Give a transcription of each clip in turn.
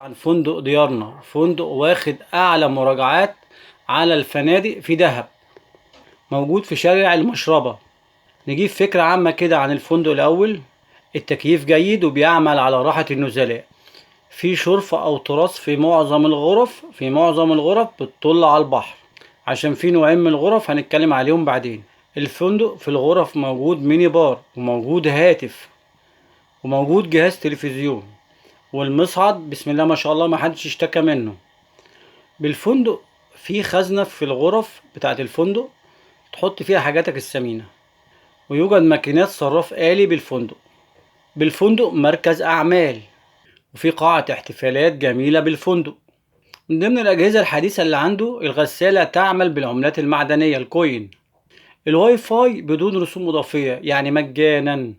عن فندق ديارنا، فندق واخد أعلى مراجعات على الفنادق في دهب، موجود في شارع المشربة. نجيب فكرة عامة كده عن الفندق الأول. التكييف جيد وبيعمل على راحة النزلاء. في شرفة أو تراس في معظم الغرف بتطل على البحر، عشان في نوعين من الغرف هنتكلم عليهم بعدين. الفندق في الغرف موجود ميني بار وموجود هاتف وموجود جهاز تلفزيون، والمصعد بسم الله ما شاء الله ما حدش اشتكى منه. بالفندق في خزنة في الغرف بتاعة الفندق تحط فيها حاجاتك الثمينة، ويوجد ماكينات صراف آلي بالفندق مركز أعمال، وفي قاعة احتفالات جميلة بالفندق. من ضمن الأجهزة الحديثة اللي عنده الغسالة تعمل بالعملات المعدنية الكوين. الواي فاي بدون رسوم إضافية يعني مجانا.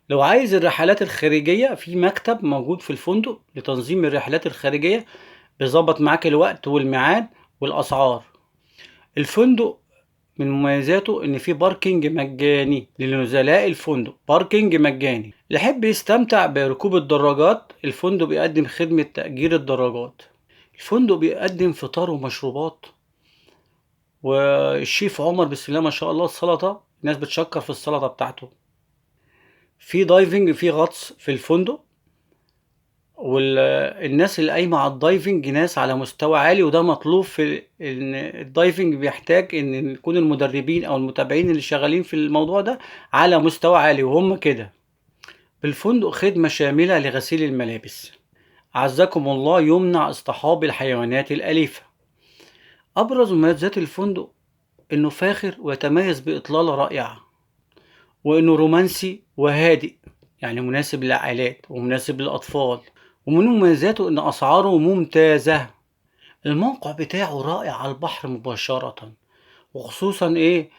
لو عايز الرحلات الخارجية في مكتب موجود في الفندق لتنظيم الرحلات الخارجية، بيظبط معاك الوقت والميعاد والأسعار. الفندق من مميزاته إن في باركينج مجاني لنزلاء الفندق، باركينج مجاني. اللي يحب يستمتع بركوب الدراجات، الفندق بيقدم خدمة تأجير الدراجات. الفندق بيقدم فطار ومشروبات، والشيف عمر بسم الله ما شاء الله السلطة الناس بتشكر في السلطة بتاعته. في دايفنج، في غطس في الفندق، والناس اللي قايمة على الدايفنج ناس على مستوى عالي، وده مطلوب في ان الدايفنج بيحتاج ان يكون المدربين او المتابعين اللي شغالين في الموضوع ده على مستوى عالي، وهم كده. بالفندق خدمة شاملة لغسيل الملابس، عزكم الله، يمنع اصطحاب الحيوانات الأليفة. أبرز مميزات الفندق إنه فاخر ويتميز بإطلالة رائعة، وإنه رومانسي وهادئ، يعني مناسب للعائلات ومناسب للأطفال. ومن مميزاته إن أسعاره ممتازة. الموقع بتاعه رائع على البحر مباشرة، وخصوصا إيه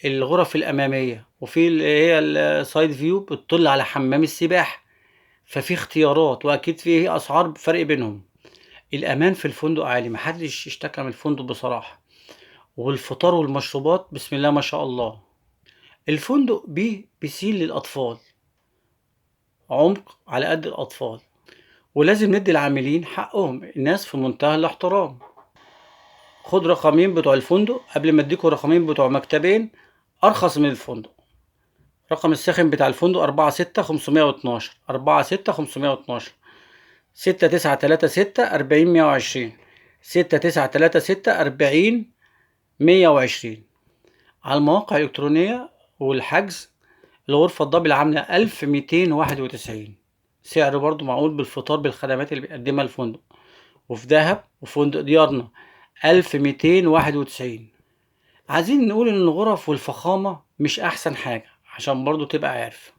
الغرف الأمامية، وفي اللي هي السايد فيو بتطل على حمام السباحة. ففي اختيارات وأكيد في أسعار فرق بينهم. الأمان في الفندق عالي، محدش اشتكى من الفندق بصراحة. والفطار والمشروبات بسم الله ما شاء الله. الفندق بيه بيسين للأطفال، عمق على قد الأطفال، ولازم ندي العاملين حقهم، الناس في منتهى الاحترام. خد رقمين بتوع الفندق قبل ما اديكوا رقمين بتوع مكتبين أرخص من الفندق. رقم الساخن بتاع الفندق 46 512، 46 512، 6936 40 120، 6936 40 120. على المواقع الإلكترونية والحجز. الغرفة الدبل عاملة 1291، سعر برضو معقول بالفطار بالخدمات اللي بيقدمها الفندق. وفي دهب وفندق ديارنا 1291. عايزين نقول إن الغرف والفخامة مش أحسن حاجة، عشان برضو تبقى عارف.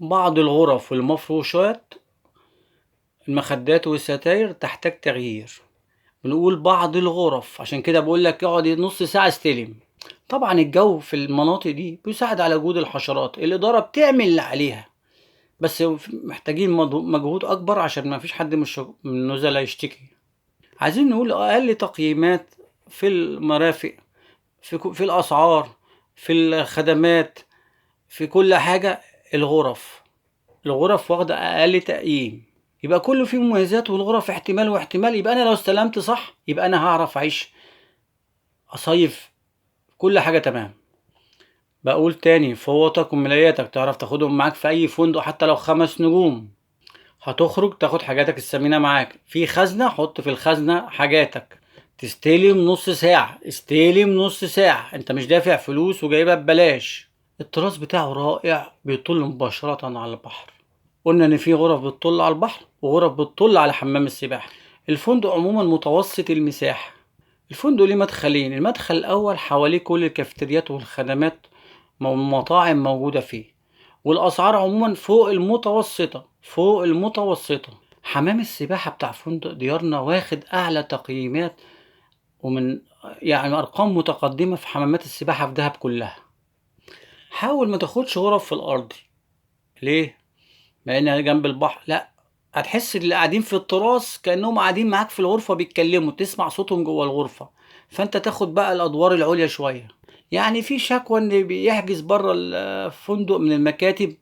بعض الغرف والمفروشات، المخدات والستاير تحتاج تغيير. بنقول بعض الغرف عشان كده بقول لك اقعد نص ساعة استلم. طبعا الجو في المناطق دي بيساعد على وجود الحشرات، الإدارة بتعمل اللي عليها، بس محتاجين مجهود أكبر عشان ما فيش حد من النزلاء يشتكي. عايزين نقول أقل تقييمات في المرافق، في الأسعار، في الخدمات، في كل حاجة. الغرف واخدة أقل تقييم، يبقى كله فيه مميزات، والغرف احتمال واحتمال. يبقى أنا لو استلمت صح يبقى أنا هعرف أعيش أصيف، كل حاجة تمام. بقول تاني، فوطك وملاياتك تعرف تاخدهم معاك في أي فندق حتى لو 5 نجوم. هتخرج تاخد حاجاتك الثمينة معاك في خزنة، حط في الخزنة حاجاتك. تستلم نص ساعة، استلم نص ساعة، انت مش دافع فلوس وجايبها ببلاش. التراس بتاعه رائع، بيطل مباشرة على البحر. قلنا ان في غرف بتطل على البحر وغرف بتطل على حمام السباحة. الفندق عموما متوسط المساحة. الفندق ليه مدخلين، المدخل الأول حواليه كل الكافتريات والخدمات والمطاعم موجودة فيه، والأسعار عموما فوق المتوسطة. حمام السباحة بتاع فندق ديارنا واخد أعلى تقييمات، ومن يعني أرقام متقدمة في حمامات السباحة في دهب كلها. حاول ما تاخدش غرف في الأرض. ليه؟ مع إنها جنب البحر، لأ، هتحس اللي قاعدين في التراس كأنهم قاعدين معاك في الغرفة بيتكلموا، تسمع صوتهم جوه الغرفة. فأنت تاخد بقى الأدوار العليا شوية. يعني في شكوى إن بيحجز بره الفندق من المكاتب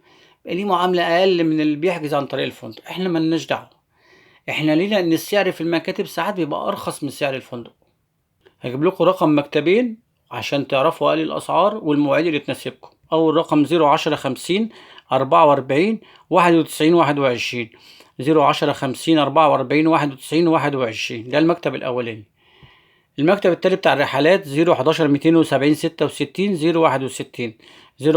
ليه معاملة أقل من اللي بيحجز عن طريق الفندق. إحنا ملناش دعوة، إحنا ليه؟ لأن السعر في المكاتب ساعات بيبقى أرخص من سعر الفندق. هاجيب لكم رقم مكتبين عشان تعرفوا أقل الأسعار والمواعيد اللي تناسبكم. أول رقم 010 50 44 91 21. 010 50 44 91 21 ده المكتب الأولاني. المكتب التاني بتاع الرحلات 011 270 66 061.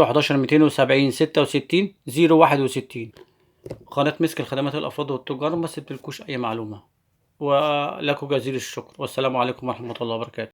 011 270 66 061. قناة مسك الخدمات الأفراد والتجار ما سبتلكوش أي معلومة. ولكم جزيل الشكر، والسلام عليكم ورحمة الله وبركاته.